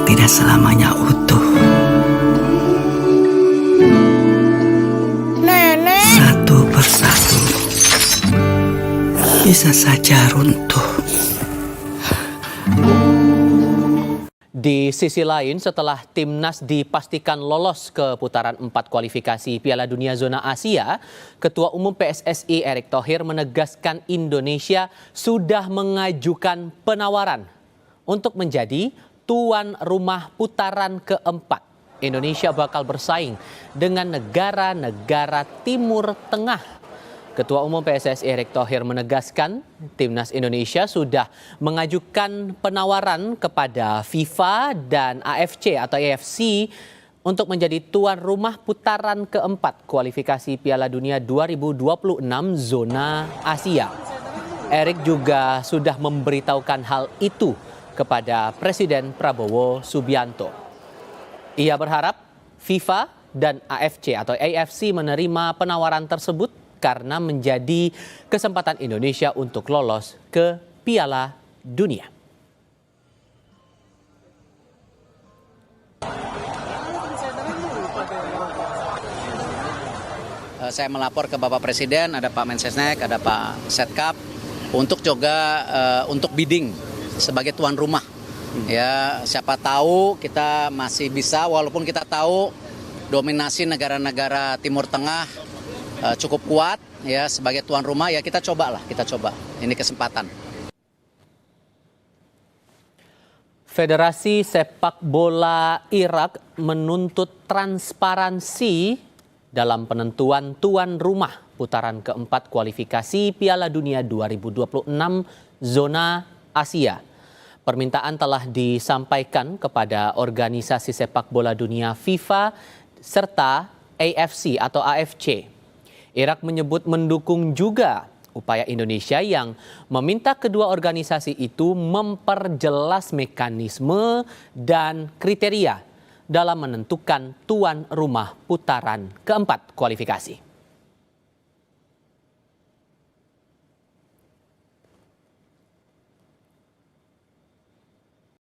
tidak selamanya utuh. Nenek. Satu persatu bisa saja runtuh. Di sisi lain, setelah timnas dipastikan lolos ke putaran 4 kualifikasi Piala Dunia Zona Asia, Ketua Umum PSSI Erick Thohir menegaskan Indonesia sudah mengajukan penawaran untuk menjadi tuan rumah putaran keempat. Indonesia bakal bersaing dengan negara-negara Timur Tengah. Ketua Umum PSSI Erick Thohir menegaskan timnas Indonesia sudah mengajukan penawaran kepada FIFA dan AFC atau AFC untuk menjadi tuan rumah putaran keempat kualifikasi Piala Dunia 2026 Zona Asia. Erick juga sudah memberitahukan hal itu kepada Presiden Prabowo Subianto. Ia berharap FIFA dan AFC atau AFC menerima penawaran tersebut karena menjadi kesempatan Indonesia untuk lolos ke Piala Dunia. Saya melapor ke Bapak Presiden, ada Pak Mensesnek, ada Pak Setkap, untuk juga untuk bidding sebagai tuan rumah. Ya, siapa tahu kita masih bisa, walaupun kita tahu dominasi negara-negara Timur Tengah cukup kuat, ya, sebagai tuan rumah, ya kita coba. Ini kesempatan. Federasi Sepak Bola Irak menuntut transparansi dalam penentuan tuan rumah putaran keempat kualifikasi Piala Dunia 2026 Zona Asia. Permintaan telah disampaikan kepada organisasi sepak bola dunia FIFA serta AFC atau AFC. Irak menyebut mendukung juga upaya Indonesia yang meminta kedua organisasi itu memperjelas mekanisme dan kriteria dalam menentukan tuan rumah putaran keempat kualifikasi.